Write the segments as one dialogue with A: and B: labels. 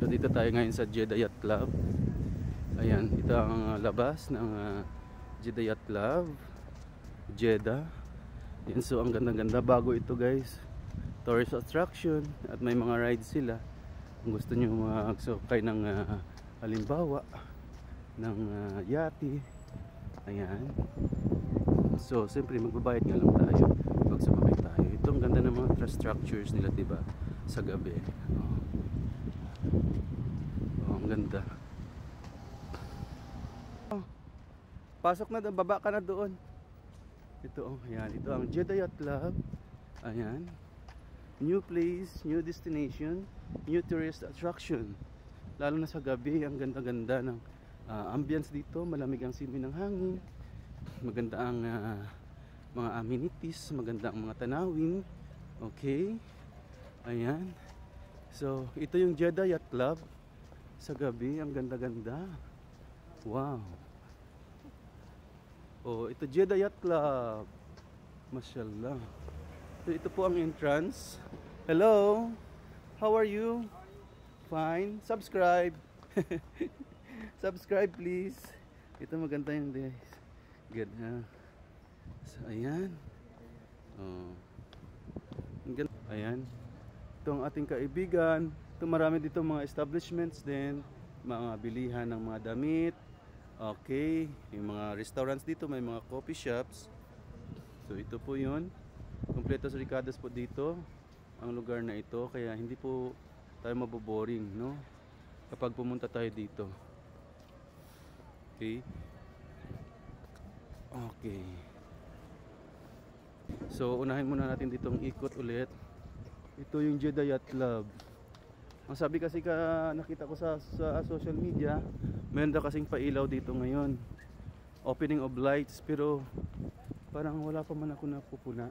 A: So dito tayo ngayon sa Jeddah Yacht Club. Ayan, ito ang labas ng Jeddah Yacht Club, Jeddah. Yan, so ang ganda-ganda, bago ito guys, tourist attraction, at may mga rides sila. Kung gusto nyo magsukay ng halimbawa ng yati, ayan. So siyempre magbabayad nga lang tayo pag sumakay tayo. Ito ang ganda ng mga structures nila, diba, sa gabi. Ang ganda. Pasok na doon, baba ka na doon. Ito, ayan, ito ang Jeddah Yacht Club. Ayan. New place, new destination, new tourist attraction. Lalo na sa gabi, ang ganda-ganda ng ambience dito. Malamig ang simoy ng hangin. Maganda ang mga amenities, maganda ang mga tanawin. Okay. Ayan. So, ito yung Jeddah Yacht Club. Sa gabi, ang ganda-ganda. Wow. Oh, ito Jeddah Yacht Club. Mashallah. So, ito po ang entrance. Hello. How are you? Fine. Subscribe. Subscribe please. Ito maganda yung guys. Good ha. So, ayan. Oh. Ayan. Ito ang ating kaibigan. Ito marami dito mga establishments din. Mga bilihan ng mga damit. Okay, yung mga restaurants dito, may mga coffee shops. So ito po yun. Kompleto sa Ricadas po dito ang lugar na ito, kaya hindi po tayo maboboring, no, kapag pumunta tayo dito. Okay. Okay. So unahin muna natin ditong ikot ulit. Ito yung Jeddah Yacht Club. Ang sabi kasi nakita ko sa social media, meron daw kasing pailaw dito ngayon, opening of lights, pero parang wala pa man ako napupuna.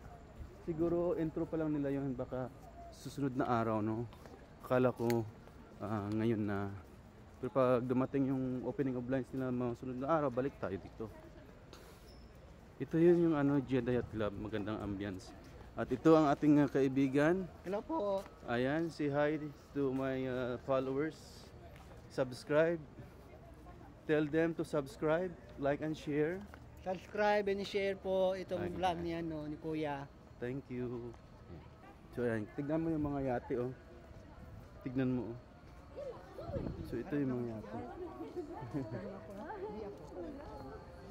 A: Siguro intro pa lang nila yun, baka susunod na araw, no. Akala ko ngayon na, pero pag dumating yung opening of lights nila mga sunod na araw, balik tayo dito. Ito yun yung Jeddah Yacht Club, magandang ambience. At ito ang ating kaibigan.
B: Hello po.
A: Ayan, say hi to my followers. Subscribe. Tell them to subscribe, like and share.
B: Subscribe and share po itong vlog niya, no, ni Kuya.
A: Thank you. So ayan, tignan mo yung mga yate, oh. Tignan mo, oh. So ito yung mga yate.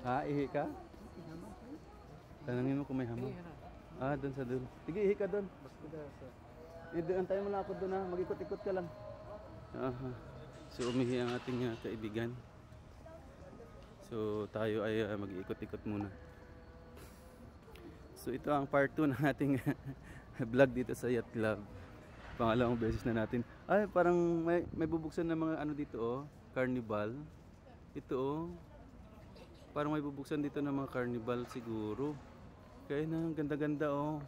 A: Ha, ihi ka? Tanangin mo kung may hamon. Doon sa doon. Sige, ihi ka doon. Antayin mo lang ako doon, ha. Mag-ikot-ikot ka lang. So umihi ang ating kaibigan. So tayo ay mag-iikot-ikot muna. So ito ang part 2 ng ating vlog dito sa Yacht Club. Pangalawang beses na natin. Ay, parang may bubuksan na mga dito, oh. Carnival. Ito, oh. Parang may bubuksan dito ng mga carnival siguro. Kaya na, ganda-ganda, oh.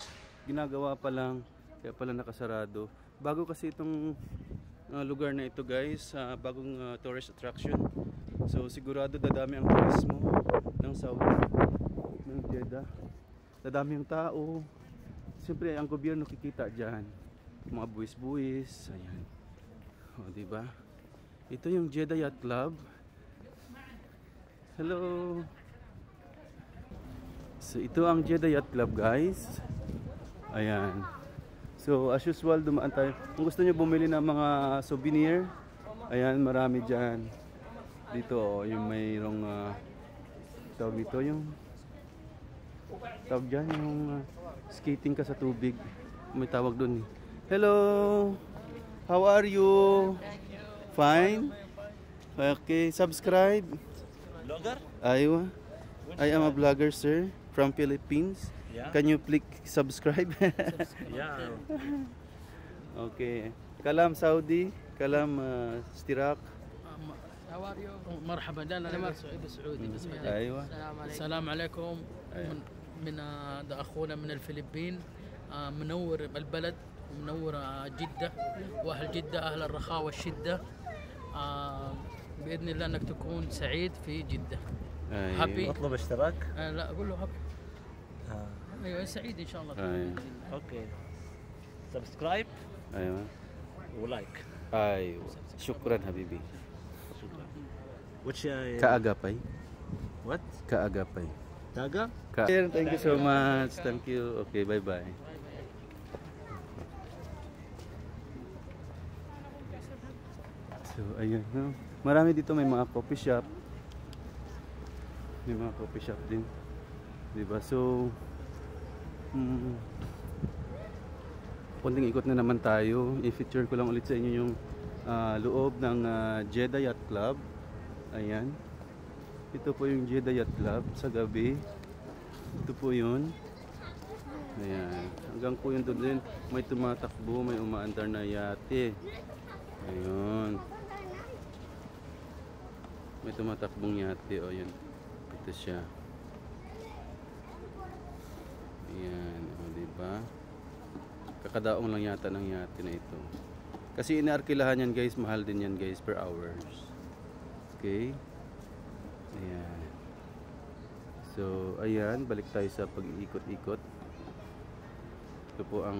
A: Ginagawa pa lang, kaya pala nakasarado. Bago kasi itong lugar na ito guys, bagong tourist attraction. So sigurado dadami ang turismo ng Saudi, ng Jeddah. Dadami ang tao. Siyempre ang gobyerno kikita dyan. Mga buwis-buwis, ayan. O, diba? Ito yung Jeddah Yacht Club. Hello. So ito ang Jeddah Yacht Club guys. Ayan. So as usual, dumaan tayo. Kung gusto nyo bumili ng mga souvenir, ayan, marami dyan. Dito, oh, yung mayroong tawag dito, yung tawag dyan, yung skating ka sa tubig. May tawag dun. Hello. How are you? Fine? Okay, subscribe.
C: Vlogger?
A: Aywa. I am a vlogger, sir, from Philippines.
C: Yeah.
A: Can you click subscribe?
C: Yeah.
A: Okay. Kalam Saudi, kalam Stirak.
D: How are you? مرحبا، أنا سعودي بس.
A: أيوة.
D: السلام عليكم. من أخونا من الفلبين، منور البلد ومنور جدة، وأهل جدة أهل الرخاء والشدة. بإذن الله أنك تكون سعيد في جدة.
A: أيوة.
C: اطلب اشتراك.
D: لا أقول له هابي. أيوة سعيد إن شاء الله.
A: أيوة.
C: اوكي. سبسكرايب.
A: أيوة.
C: ولايك.
A: Ay, syukran habibi.
C: Which
A: Kaagapay.
C: what?
A: Kaagapay.
C: Daga?
A: Thank you so much. Thank you. Okay, bye-bye. So, ayan. No? Marami dito, may mga coffee shop. May mga coffee shop din. Diba? So, konting ikot na naman tayo. I-feature ko lang ulit sa inyo yung loob ng Jeddah Yacht Club. Ayan. Ito po yung Jeddah Yacht Club sa gabi. Ito po yun. Ayan. Hanggang po yun doon din. May tumatakbo, may umaandar na yate. Ayun. May tumatakbong yate. O yun. Ito siya. Ayan. O diba? Kakadaong lang yata ng yate na ito. Kasi inaarkilahan yan guys. Mahal din yan guys per hours. Okay. Ayan. So, ayan, balik tayo sa pag-iikot-ikot. Ito po ang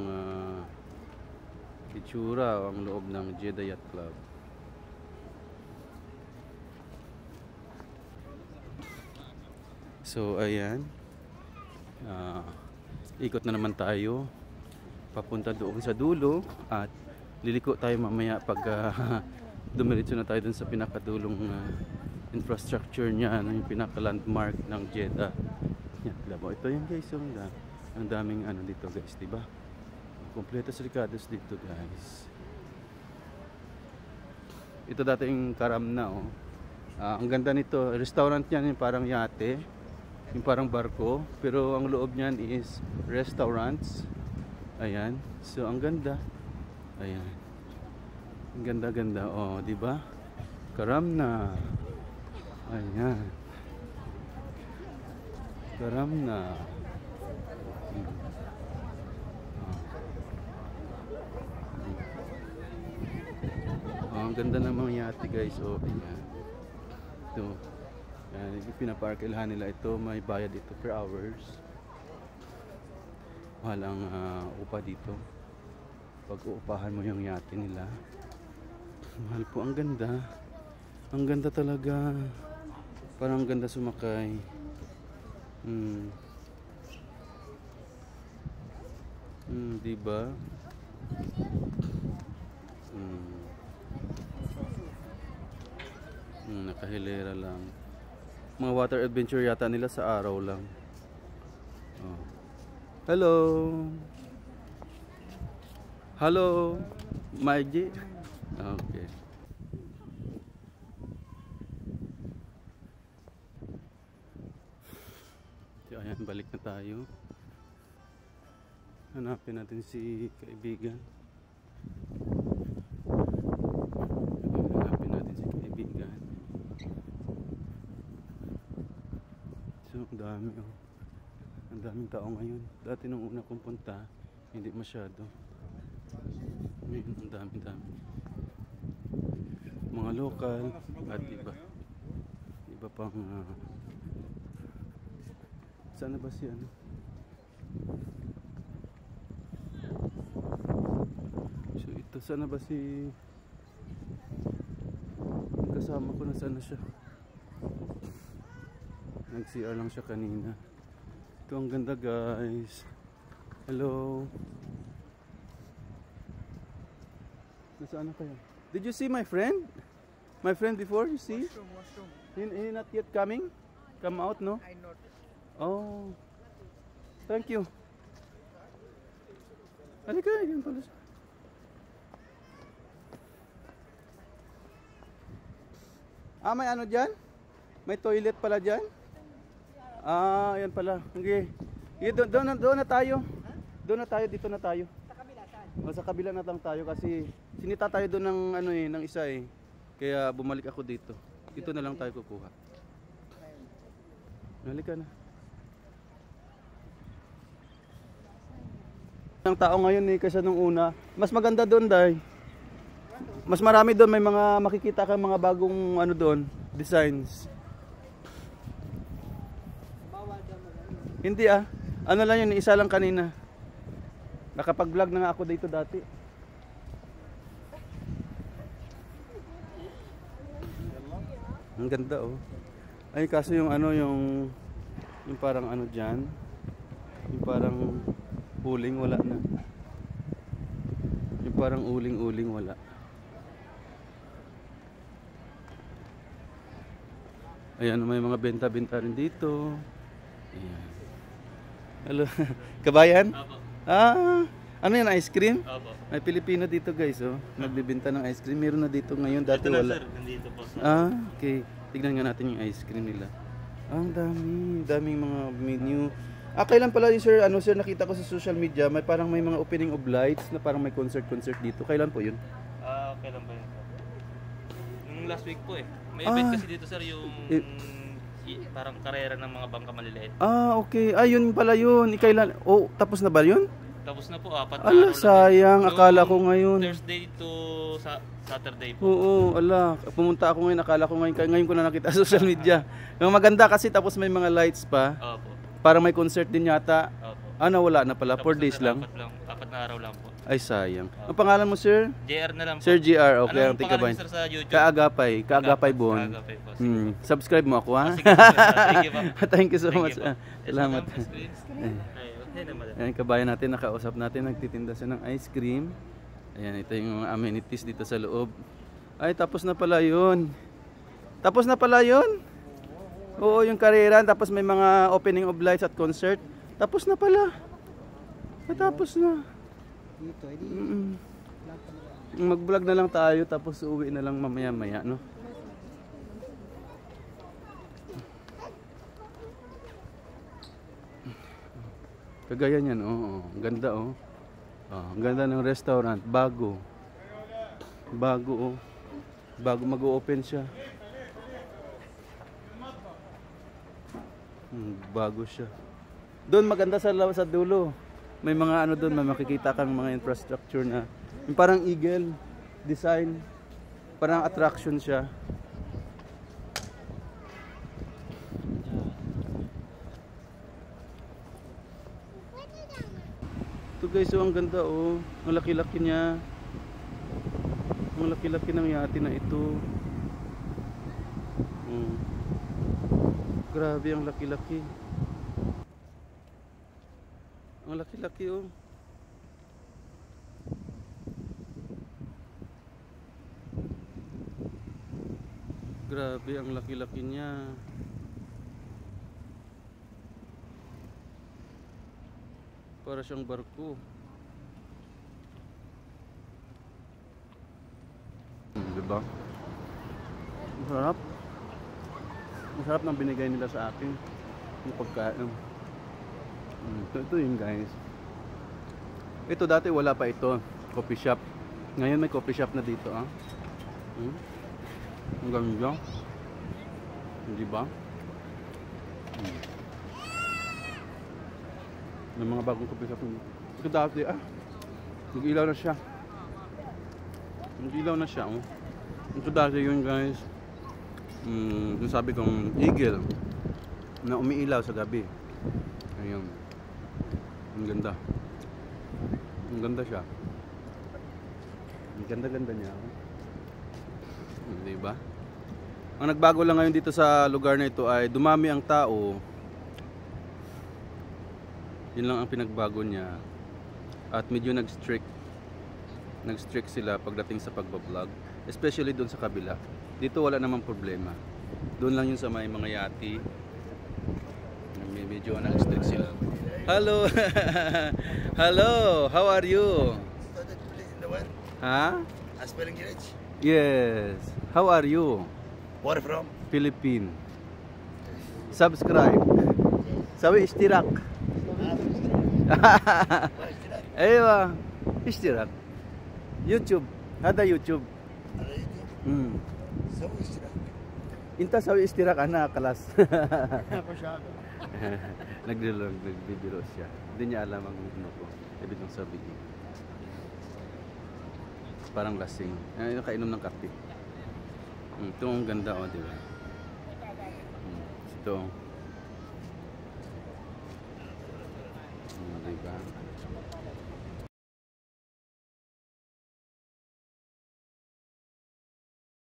A: itsura o ang loob ng Jeddah Yacht Club. So, ayan. Ikot na naman tayo. Papunta doon sa dulo at liliko tayo mamaya pag dumiretso na tayo dun sa pinakadulong infrastructure niya, yung pinaka-landmark ng Jeddah. Yan, labo. Ito yan guys, ang daming ano dito guys, diba? Kompletos ricados dito guys. Ito dati yung Karamna, oh. Ang ganda nito, restaurant niyan yung parang yate, yung parang barko, pero ang loob niyan is restaurants. Ayan, so ang ganda. Ayan. Ang ganda-ganda, oh, diba? Karamna. Ayan. Karamna. Ang ganda ng mga yate guys. Oh, ayan. Ito. Pinaparkilahan nila ito. May bayad ito per hours. Mahal ang upa dito. Pag uupahan mo yung yate nila. Mahal po. Ang ganda. Ang ganda talaga. Parang ganda sumakay. Diba? Nakahilera lang. Mga water adventure yata nila sa araw lang. Oh. Hello. Hello. Maigi. Okay. So, ayan, balik na tayo. Hanapin natin si kaibigan. Hanapin natin si kaibigan. So, ang dami, oh. Ang daming tao ngayon. Dati nung una kong punta, hindi masyado. Ngayon, ang dami-dami. Mga lokal at iba pang sana ba si ano? So ito, sana ba si kasama ko, na sana siya? Nag-CR lang siya kanina. Ito ang ganda guys. Hello. Nasaan na kayo? Did you see my friend? My friend before, you see?
B: Washroom.
A: He not yet coming? Come out, no?
B: I not.
A: Oh. Thank you. Halika, yan pala siya. May ano dyan? May toilet pala dyan? Yan pala. Okay. Doon na tayo. Doon na tayo, dito na tayo.
B: Sa kabila, saan?
A: Sa kabila na lang tayo kasi sinita tayo doon ng ano ng isa eh. Kaya bumalik ako dito. Dito na lang tayo kukuha. Halika na. Ang tao ngayon eh kaysa nung una. Mas maganda doon dahil mas marami doon, may mga makikita kang mga bagong ano doon, designs. Hindi ano lang yun, isa lang kanina. Nakapag-vlog na nga ako dito dati. Ang ganda oh. Ay kaso yung ano yung parang ano diyan, yung parang uling wala na. Yung parang uling-uling wala. Ayan, may mga benta-benta rin dito. Ayan. Hello. Kabayan?
E: Opo.
A: Ah, ano yan, ice cream?
E: Opo.
A: May Pilipino dito guys, oh. Nagbebenta ng ice cream. Meron na dito ngayon, dati
E: Ito na,
A: wala.
E: sir, nandito po sa...
A: Ah, okay. Tignan nga natin yung ice cream nila. Ang daming mga menu. Ah, kailan pala yun, sir? Ano, sir, nakita ko sa social media, may parang may mga opening of lights na parang may concert dito. Kailan po yun?
E: Okay lang ba yun? Yung last week po eh. May event kasi dito, sir, yung parang karera ng mga bangka maliliit.
A: Ah, okay. Ah, yun pala yun. Kailan? Oh, tapos na ba yun?
E: Tapos na po, 4 na
A: Ala,
E: araw lang.
A: sayang.
E: Yung
A: Akala ko ngayon.
E: Thursday to Saturday po.
A: Oo, ala. Pumunta ako ngayon. Akala ko ngayon ko na nakita sa social media. Yung maganda kasi tapos may mga lights pa.
E: Opo.
A: Parang may concert din yata.
E: Opo.
A: Ah, nawala na pala. 4
E: Tapos na,
A: days
E: sir,
A: lang.
E: 4 na araw lang po.
A: Ay, sayang. Ang pangalan mo, sir?
E: JR na lang po.
A: Sir GR. Okay, ang
E: Anong
A: tika
E: pangalan
A: ba?
E: niyo, sir, sa YouTube?
A: Kaagapay Bon.
E: Kaagapay po. Sige.
A: Subscribe mo ako, ha?
E: Sige po, sir. Sige po.
A: Thank you so
E: Thank
A: much.
E: you po.
A: Salamat.
E: Ay, okay naman.
A: Ayan, kabayan natin, nakausap natin, nagtitinda siya ng ice cream. Ayan, ito yung mga amenities dito sa loob. Ay, tapos na pala yun. Tapos na pala yun? Oo, yung karera, tapos may mga opening of lights at concert. Tapos na pala. Natapos na.
B: Dito, edi.
A: Mag-vlog na lang tayo, tapos uuwi na lang mamaya-maya, no? Kagaya niyan, oh. Ang ganda, oh. Ang ganda ng restaurant, bago. Bago, oh. Bago mag-open siya. Bago siya. Doon maganda sa dulo. May mga ano doon, may makikita kang mga infrastructure na yung parang eagle design. Parang attraction siya. Ito guys, oh, ang ganda oh. Ang laki-laki niya. Ang laki-laki ng yate na ito. Grabe, ang laki-laki. Ang laki-laki oh. Grabe, ang laki-laki niya. Para siyang barko. Diba? Masarap. Masarap ng binigay nila sa akin. Yung pagkain. Ito yun guys. Ito dati wala pa ito. Coffee shop. Ngayon may coffee shop na dito ah. Ang ganda. Hindi ba? May mga bagong coffee shop. Ito dati ah. Nag-ilaw na siya. Nag-ilaw na siya oh. Ito dati yun guys. Yung sabi kong eagle na umiilaw sa gabi. Ayun. Ang ganda. Ang ganda siya. Ang ganda-ganda niya. Diba? Ang nagbago lang ngayon dito sa lugar na ito ay dumami ang tao. Yun lang ang pinagbago niya. At medyo nag-strict. Nag-strict sila pagdating sa pagbablog. Especially doon sa kabila. Dito wala namang problema. Doon lang yun sa may mga yati. Medyo nag-strict sila. Hello! Hello! How are you? Huh?
F: Aspiring village.
A: Yes. How are you?
F: Where from?
A: Philippines. Subscribe. Sabi istirak. Aywa. Istirak. YouTube. Ada YouTube.
F: Ada YouTube. So istirak.
A: Inta sabi istirak ana kelas.
B: Ako siya.
A: Nagbibiro siya. Hindi niya alam ang ano ko. Ibig kong sabihin. Parang lasing. Nakainom ng kape. Ito ang ganda oh, di ba? Ito. Di ba?